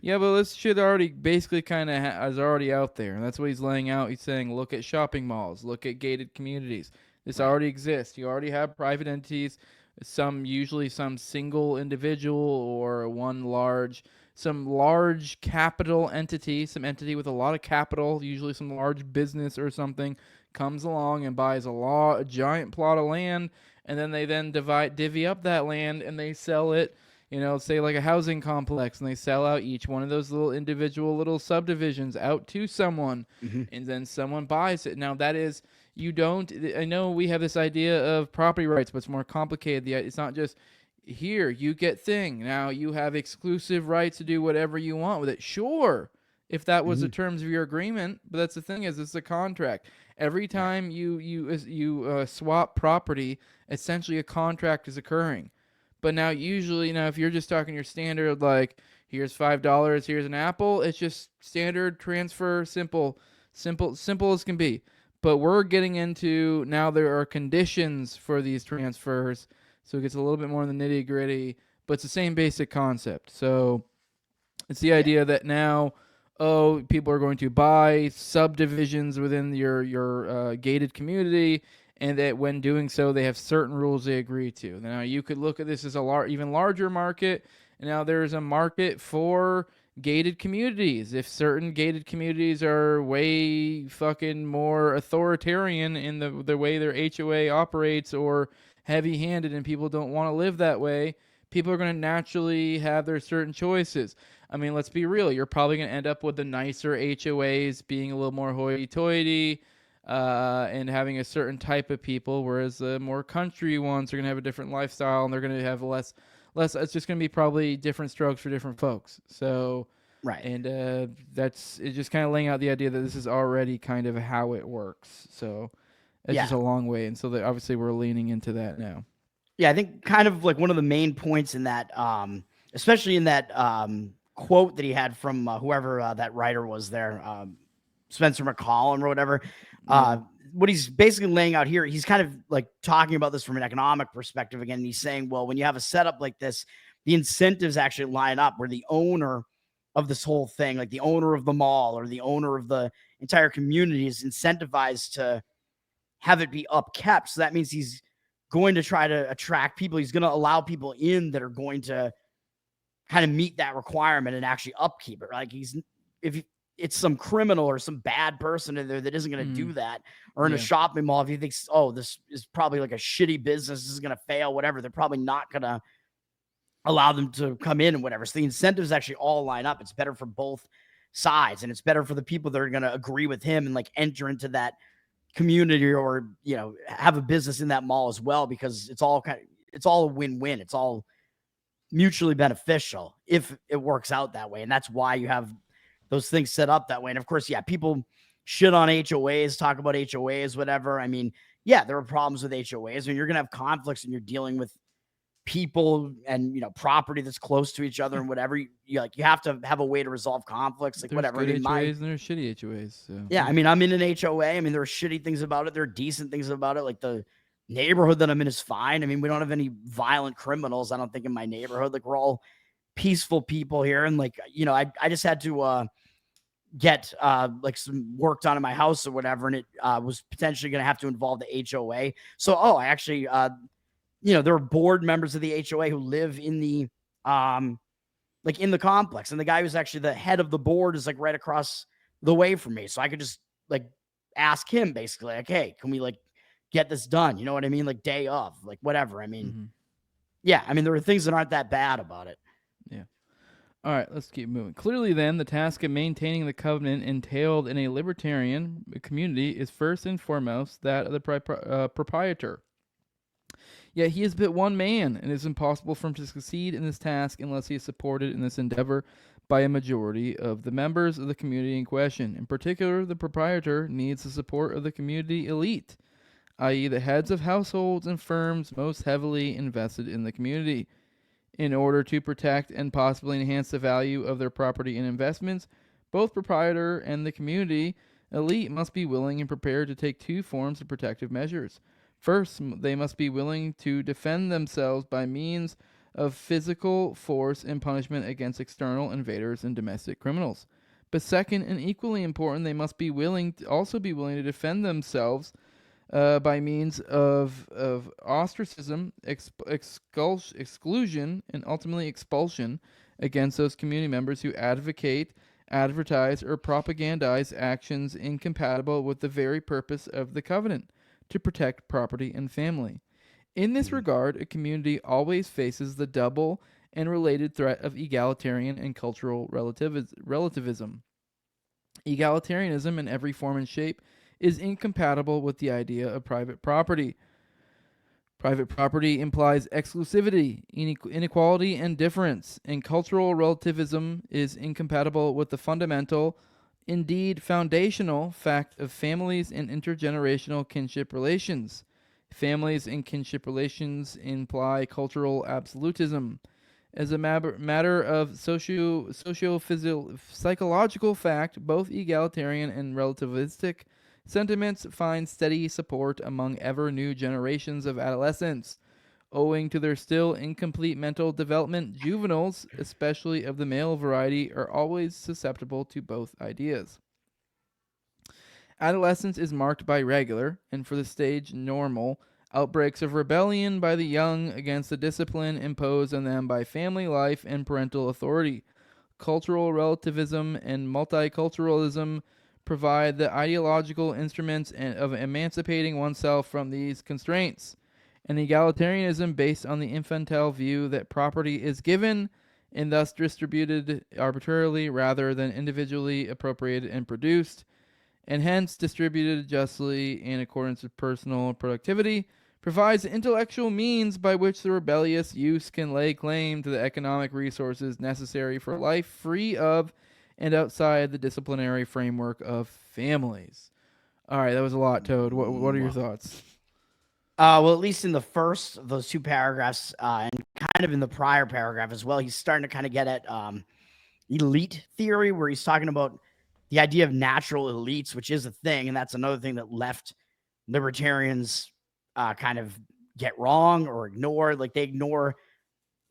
yeah, but this shit already basically kind of is already out there. And that's what he's laying out. He's saying, look at shopping malls, look at gated communities. This already exists. You already have private entities, usually some single individual or some large capital entity, some entity with a lot of capital, usually some large business or something, comes along and buys a giant plot of land, and then they divvy up that land and they sell it, say like a housing complex, and they sell out each one of those little individual little subdivisions out to someone, and then someone buys it. Now that is, I know we have this idea of property rights, but it's more complicated. It's not just, here, you get thing. Now you have exclusive rights to do whatever you want with it. Sure, if that was the terms of your agreement, but that's the thing, is it's a contract. Every time you swap property, essentially a contract is occurring. But now usually, if you're just talking your standard, like here's $5, here's an apple, it's just standard transfer, simple as can be. But we're getting into, now there are conditions for these transfers. So it gets a little bit more in the nitty gritty, but it's the same basic concept. So it's the idea that now, people are going to buy subdivisions within your gated community, and that when doing so, they have certain rules they agree to. Now you could look at this as even larger market. And now there's a market for gated communities. If certain gated communities are way fucking more authoritarian in the way their HOA operates, or heavy-handed, and people don't want to live that way, people are going to naturally have their certain choices. I mean, let's be real. You're probably going to end up with the nicer HOAs being a little more hoity-toity and having a certain type of people, whereas the more country ones are going to have a different lifestyle, and they're going to have less. It's just going to be probably different strokes for different folks. So, right. And it's just kind of laying out the idea that this is already kind of how it works. So it's just a long way. And so obviously we're leaning into that now. Yeah, I think kind of like one of the main points in that, especially in that quote that he had from whoever that writer was there, Spencer McCallum or whatever, what he's basically laying out here, he's kind of like talking about this from an economic perspective again. And he's saying, well, when you have a setup like this, the incentives actually line up where the owner of this whole thing, like the owner of the mall or the owner of the entire community, is incentivized to have it be upkept. So that means he's going to try to attract people. He's going to allow people in that are going to kind of meet that requirement and actually upkeep it. Like it's some criminal or some bad person in there that isn't going to do that. Or in a Yeah. shopping mall, if you think, oh, this is probably like a shitty business, this is going to fail, whatever, they're probably not going to allow them to come in and whatever. So the incentives actually all line up. It's better for both sides, and it's better for the people that are going to agree with him and like enter into that community or, you know, have a business in that mall as well, because it's all a win-win. It's all mutually beneficial if it works out that way. And that's why you have those things set up that way. And of course, yeah, people shit on HOAs, talk about HOAs, whatever. I mean, yeah, there are problems with HOAs. I mean, you're going to have conflicts and you're dealing with people and, you know, property that's close to each other and whatever. You have to have a way to resolve conflicts, like There's whatever. good I mean, HOAs and there's shitty HOAs. So. yeah, I mean, I'm in an HOA. I mean, there are shitty things about it. There are decent things about it. Like the neighborhood that I'm in is fine. I mean, we don't have any violent criminals, I don't think, in my neighborhood. Like, we're all peaceful people here. And like, you know, I just had to get like some work done in my house or whatever, and it was potentially going to have to involve the HOA. So, I actually, you know, there are board members of the HOA who live in the like in the complex, and the guy who's actually the head of the board is like right across the way from me. So I could just like ask him basically, like, hey, can we like get this done? You know what I mean? Like day of, like whatever. I mean, yeah, I mean, there are things that aren't that bad about it. Yeah. All right, let's keep moving. Clearly, then, the task of maintaining the covenant entailed in a libertarian community is first and foremost that of the proprietor. Yet he is but one man, and it is impossible for him to succeed in this task unless he is supported in this endeavor by a majority of the members of the community in question. In particular, the proprietor needs the support of the community elite, i.e. the heads of households and firms most heavily invested in the community. In order to protect and possibly enhance the value of their property and investments, both proprietor and the community elite must be willing and prepared to take two forms of protective measures. First, they must be willing to defend themselves by means of physical force and punishment against external invaders and domestic criminals. But second, and equally important, they must be willing to defend themselves by means of ostracism, exclusion, and ultimately expulsion against those community members who advocate, advertise, or propagandize actions incompatible with the very purpose of the covenant, to protect property and family. In this regard, a community always faces the double and related threat of egalitarian and cultural relativism. Egalitarianism in every form and shape is incompatible with the idea of private property. Private property implies exclusivity, inequality, and difference, and cultural relativism is incompatible with the fundamental, indeed foundational, fact of families and intergenerational kinship relations. Families and kinship relations imply cultural absolutism. As a matter of psychological fact, both egalitarian and relativistic sentiments find steady support among ever new generations of adolescents. Owing to their still incomplete mental development, juveniles, especially of the male variety, are always susceptible to both ideas. Adolescence is marked by regular, and for the stage normal, outbreaks of rebellion by the young against the discipline imposed on them by family life and parental authority. Cultural relativism and multiculturalism provide the ideological instruments of emancipating oneself from these constraints. And egalitarianism, based on the infantile view that property is given and thus distributed arbitrarily rather than individually appropriated and produced, and hence distributed justly in accordance with personal productivity, provides the intellectual means by which the rebellious youth can lay claim to the economic resources necessary for life free of and outside the disciplinary framework of families. All right, that was a lot, Toad. What are your thoughts? Well, at least in the first of those two paragraphs, and kind of in the prior paragraph as well, he's starting to kind of get at elite theory, where he's talking about the idea of natural elites, which is a thing, and that's another thing that left libertarians kind of get wrong or ignore. Like, they ignore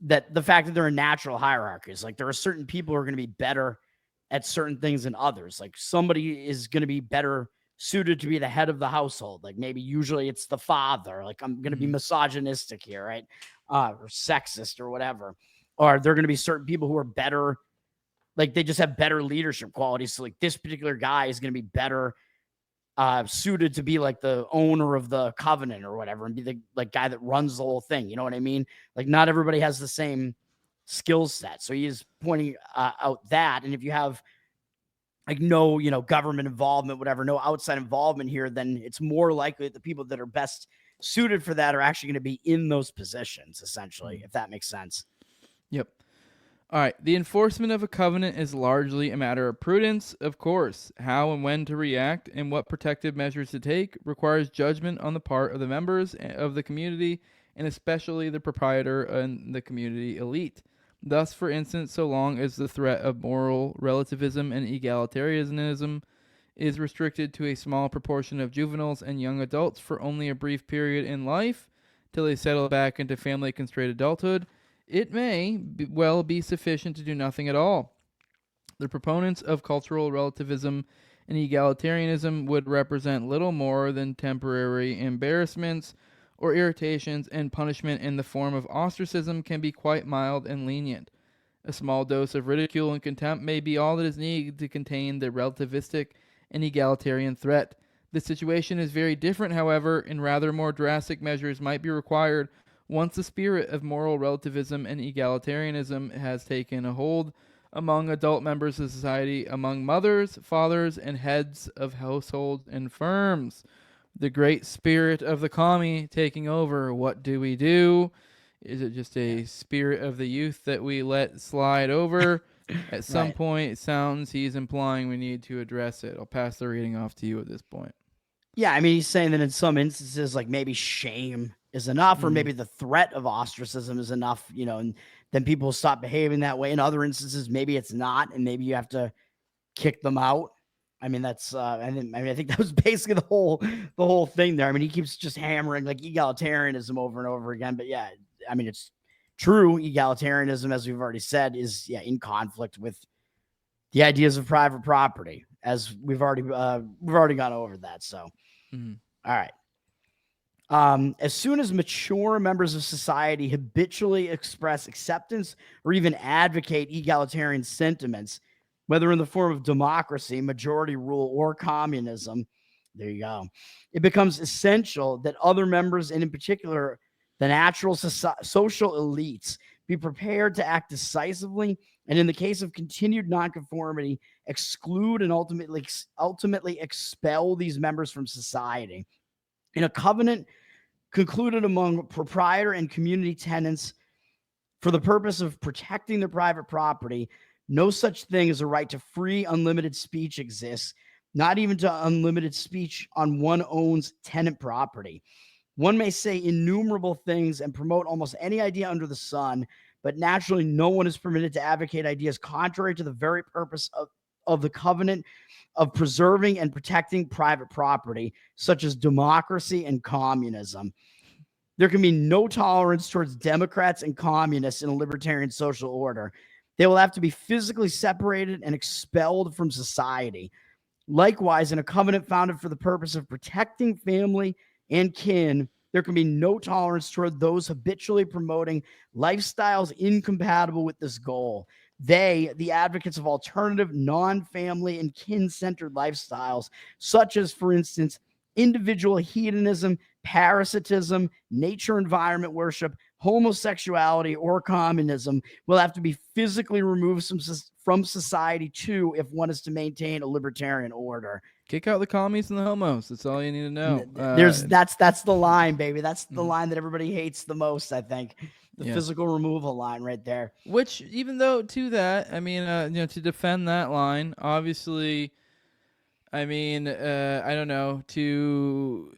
that the fact that there are natural hierarchies. Like, there are certain people who are going to be better at certain things than others. Like, somebody is going to be better suited to be the head of the household. Like, maybe usually it's the father. Like, I'm going to be misogynistic here, right? Or sexist or whatever. Or there are going to be certain people who are better like they just have better leadership qualities. So like this particular guy is going to be better suited to be like the owner of the covenant or whatever, and be the like guy that runs the whole thing. You know what I mean? Like not everybody has the same skill set. So he is pointing out that, and if you have like no, government involvement, whatever, no outside involvement here, then it's more likely that the people that are best suited for that are actually going to be in those positions, essentially, if that makes sense. Yep. All right. The enforcement of a covenant is largely a matter of prudence, of course. How and when to react and what protective measures to take requires judgment on the part of the members of the community, and especially the proprietor and the community elite. Thus, for instance, so long as the threat of moral relativism and egalitarianism is restricted to a small proportion of juveniles and young adults for only a brief period in life, till they settle back into family-constrained adulthood, it may well be sufficient to do nothing at all. The proponents of cultural relativism and egalitarianism would represent little more than temporary embarrassments or irritations, and punishment in the form of ostracism can be quite mild and lenient. A small dose of ridicule and contempt may be all that is needed to contain the relativistic and egalitarian threat. The situation is very different, however, and rather more drastic measures might be required once the spirit of moral relativism and egalitarianism has taken a hold among adult members of society, among mothers, fathers, and heads of households and firms. The great spirit of the commie taking over. What do we do? Is it just a spirit of the youth that we let slide over? At some point, it sounds he's implying we need to address it. I'll pass the reading off to you at this point. Yeah, I mean, he's saying that in some instances, like maybe shame is enough, or maybe the threat of ostracism is enough, and then people stop behaving that way. In other instances, maybe it's not, and maybe you have to kick them out. I mean, that's I think that was basically the whole thing there. I mean, he keeps just hammering like egalitarianism over and over again. But yeah, I mean, it's true. Egalitarianism, as we've already said, is in conflict with the ideas of private property, as we've already gone over that. So, all right. As soon as mature members of society habitually express acceptance or even advocate egalitarian sentiments, whether in the form of democracy, majority rule, or communism, there you go, it becomes essential that other members, and in particular, the natural social elites, be prepared to act decisively, and in the case of continued nonconformity, exclude and ultimately expel these members from society. In a covenant concluded among proprietor and community tenants for the purpose of protecting their private property, no such thing as a right to free, unlimited speech exists, not even to unlimited speech on one owns tenant property. One may say innumerable things and promote almost any idea under the sun, but naturally no one is permitted to advocate ideas contrary to the very purpose of the covenant of preserving and protecting private property, such as democracy and communism. There can be no tolerance towards Democrats and communists in a libertarian social order. They will have to be physically separated and expelled from society. Likewise, in a covenant founded for the purpose of protecting family and kin, there can be no tolerance toward those habitually promoting lifestyles incompatible with this goal. They, the advocates of alternative, non-family and kin-centered lifestyles, such as, for instance, individual hedonism, parasitism, nature environment worship, homosexuality, or communism, will have to be physically removed from society too if one is to maintain a libertarian order. Kick out the commies and the homos. That's all you need to know. That's the line, baby. That's the line that everybody hates the most, I think. The physical removal line right there. Which, even though to that, I mean, to defend that line, obviously, I mean, I don't know, I don't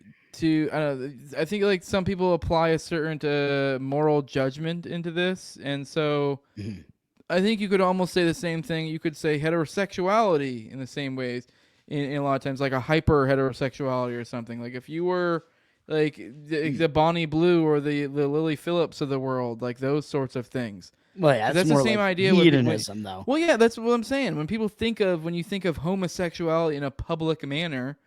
know, I think like some people apply a certain moral judgment into this, and so I think you could almost say the same thing. You could say heterosexuality in the same ways. In a lot of times, like a hyper heterosexuality or something. Like if you were like the Bonnie Blue or the Lily Phillips of the world, like those sorts of things. Well, yeah, that's more the same like idea. Hedonism, though. Well, yeah, that's what I'm saying. When you think of homosexuality in a public manner,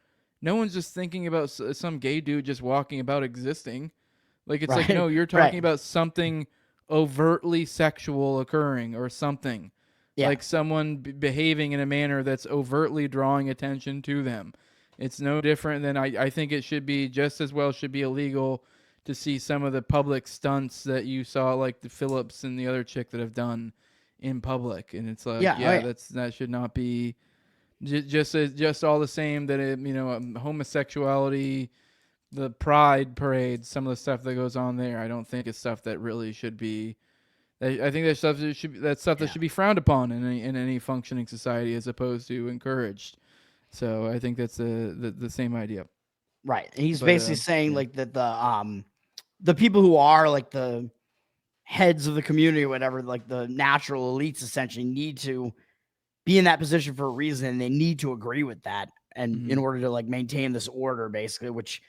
no one's just thinking about some gay dude just walking about existing. Like it's like, no, you're talking about something overtly sexual occurring or something. like someone behaving in a manner that's overtly drawing attention to them. It's no different than I think it should be just as well should be illegal to see some of the public stunts that you saw, like the Phillips and the other chick that have done in public. And it's like, that should not be just all the same that homosexuality, the pride parade, some of the stuff that goes on there. I don't think it's stuff that really should be. I think that's stuff that should be frowned upon in any functioning society as opposed to encouraged. So I think that's the same idea. Right. And he's basically saying like that the people who are like the heads of the community or whatever, like the natural elites essentially need to be in that position for a reason, and they need to agree with that and in order to like maintain this order basically, which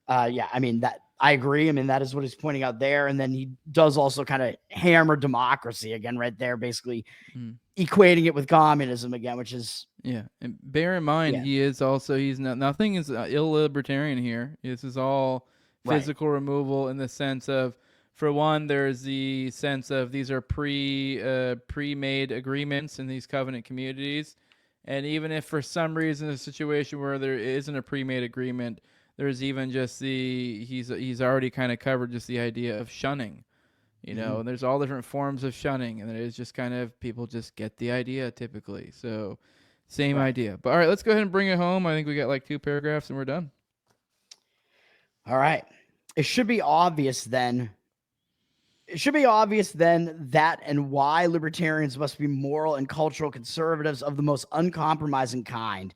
I mean that I agree. I mean, that is what he's pointing out there. And then he does also kind of hammer democracy again right there, basically equating it with communism again, which is and bear in mind he is also nothing is illibertarian here. This is all physical removal in the sense of, for one, there's the sense of these are pre-made agreements in these covenant communities, and even if for some reason a situation where there isn't a pre-made agreement, there's even just he's already kind of covered just the idea of shunning, and there's all different forms of shunning, and it is just kind of people just get the idea typically. So same idea. But all right, let's go ahead and bring it home. I think we got like 2 paragraphs and we're done. All right. It should be obvious then that and why libertarians must be moral and cultural conservatives of the most uncompromising kind.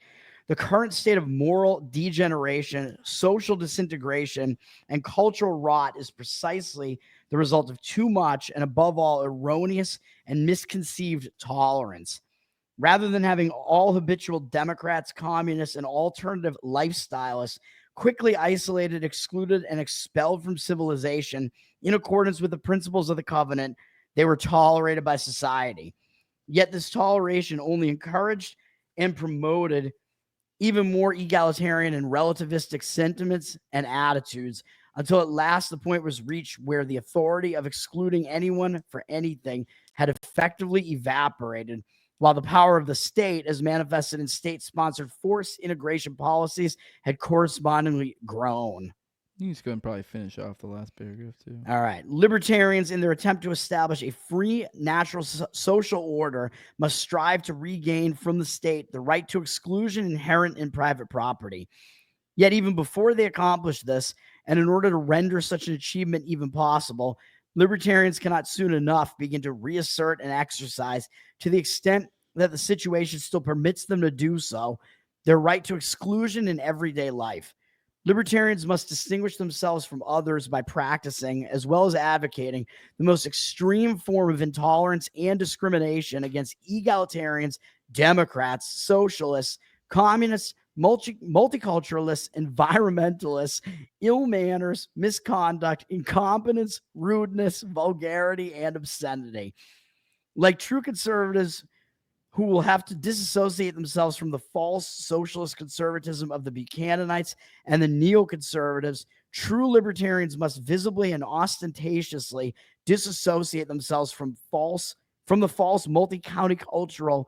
The current state of moral degeneration, social disintegration, and cultural rot is precisely the result of too much and, above all, erroneous and misconceived tolerance. Rather than having all habitual Democrats, communists, and alternative lifestylists quickly isolated, excluded, and expelled from civilization in accordance with the principles of the covenant, they were tolerated by society. Yet this toleration only encouraged and promoted even more egalitarian and relativistic sentiments and attitudes until at last the point was reached where the authority of excluding anyone for anything had effectively evaporated, while the power of the state, as manifested in state-sponsored forced integration policies, had correspondingly grown. You can just go and probably finish off the last paragraph, too. All right. Libertarians, in their attempt to establish a free, natural social order, must strive to regain from the state the right to exclusion inherent in private property. Yet even before they accomplish this, and in order to render such an achievement even possible, libertarians cannot soon enough begin to reassert and exercise, to the extent that the situation still permits them to do so, their right to exclusion in everyday life. Libertarians must distinguish themselves from others by practicing, as well as advocating, the most extreme form of intolerance and discrimination against egalitarians, Democrats, socialists, communists, multiculturalists, environmentalists, ill manners, misconduct, incompetence, rudeness, vulgarity, and obscenity. Like true conservatives who will have to disassociate themselves from the false socialist conservatism of the Buchananites and the neoconservatives, true libertarians must visibly and ostentatiously disassociate themselves from the false multi-countercultural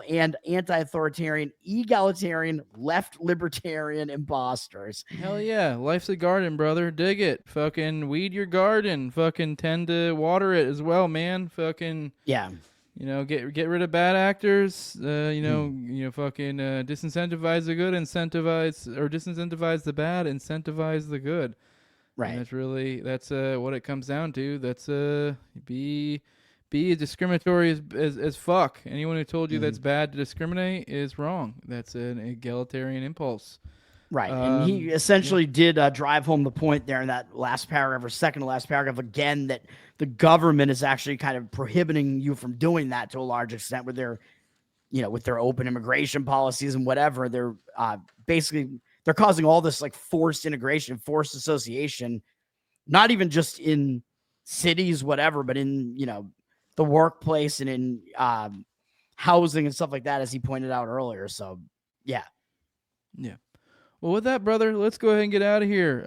and anti-authoritarian, egalitarian, left libertarian imposters. Hell yeah. Life's a garden, brother. Dig it. Fucking weed your garden. Fucking tend to water it as well, man. Fucking get rid of bad actors. Fucking disincentivize the good, disincentivize the bad, incentivize the good. Right. And that's what it comes down to. That's be discriminatory as fuck. Anyone who told you that's bad to discriminate is wrong. That's an egalitarian impulse. Right. And he essentially did drive home the point there in that last paragraph, or second to last paragraph, again, that the government is actually kind of prohibiting you from doing that to a large extent with their open immigration policies and whatever. They're they're causing all this like forced integration, forced association, not even just in cities, whatever, but in, the workplace and in housing and stuff like that, as he pointed out earlier. So, yeah. Yeah. Well, with that, brother, let's go ahead and get out of here.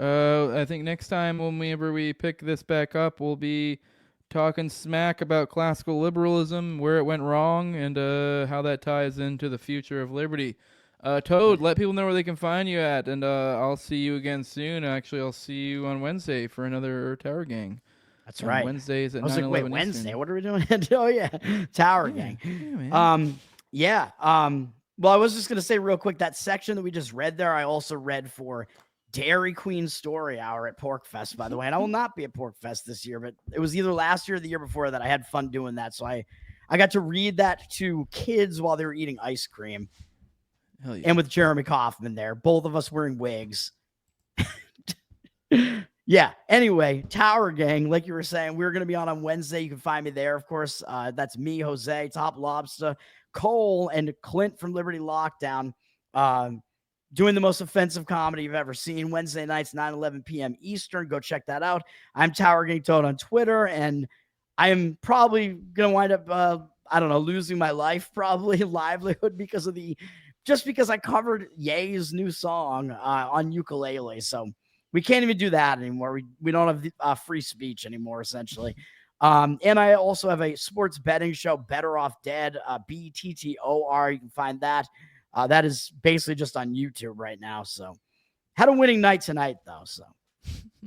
I think next time whenever we pick this back up, we'll be talking smack about classical liberalism, where it went wrong, and how that ties into the future of liberty. Toad, let people know where they can find you at, and I'll see you again soon. Actually, I'll see you on Wednesday for another Tower Gang. That's on right. Wednesdays at I was like, 9/11 wait, Eastern. Wednesday? What are we doing? Oh yeah, Tower Gang. Man. Well, I was just gonna say real quick that section that we just read there. I also read for Dairy Queen Story Hour at Porkfest, by the way, and I will not be at Porkfest this year, but it was either last year or the year before that. I had fun doing that, so I got to read that to kids while they were eating ice cream. Hell yeah. And with Jeremy Kaufman there, both of us wearing wigs. Yeah. Anyway, Tower Gang, like you were saying, we're going to be on Wednesday. You can find me there, of course. That's me, Jose, Top Lobster, Cole, and Clint from Liberty Lockdown, doing the most offensive comedy you've ever seen. Wednesday nights, 9/11 p.m. Eastern. Go check that out. I'm Tower Gang Toad on Twitter, and I am probably going to wind up, losing my life, probably livelihood because I covered Ye's new song on ukulele. So we can't even do that anymore. We don't have free speech anymore, essentially. And I also have a sports betting show, Better Off Dead, BTTOR. You can find that. That is basically just on YouTube right now. So had a winning night tonight, though. So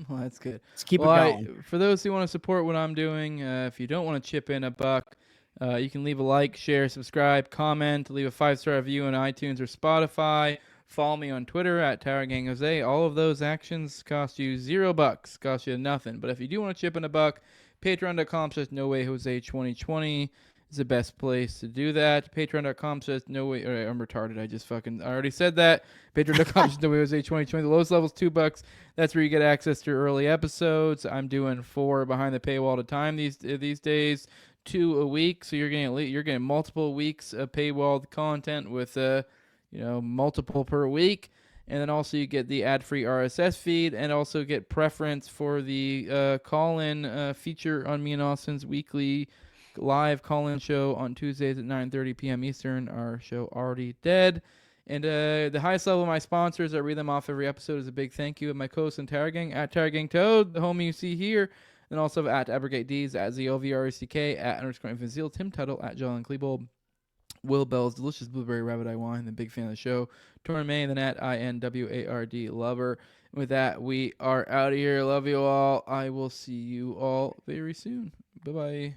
well, that's good. Let's keep it going. For those who want to support what I'm doing, if you don't want to chip in a buck, you can leave a like, share, subscribe, comment, leave a 5-star review on iTunes or Spotify. Follow me on Twitter at TowerGangJose. All of those actions cost you $0, cost you nothing. But if you do want to chip in a buck, patreon.com/NoWayJose2020 is the best place to do that. Patreon.com/NoWay. I'm retarded. I already said that. Patreon.com/NoWayJose2020. The lowest level is $2. That's where you get access to early episodes. I'm doing 4 behind the paywall at a time these days. 2 a week, so you're getting multiple weeks of paywalled content with multiple per week, and then also you get the ad-free RSS feed, and also get preference for the call-in feature on me and Austin's weekly live call-in show on Tuesdays at 9:30 p.m. Eastern. Our show Already Dead. And the highest level of my sponsors, I read them off every episode, is a big thank you of my co-host and Tower Gang at Tower Gang Toad, the homie you see here. And also at Abrogate D's, at ZOVRECK, at _Infanzil, Tim Tuttle, at Jolin Klebold, Will Bell's Delicious Blueberry Rabbit Eye Wine, the big fan of the show, Torn May, then at INWARD Lover. With that, we are out of here. Love you all. I will see you all very soon. Bye-bye.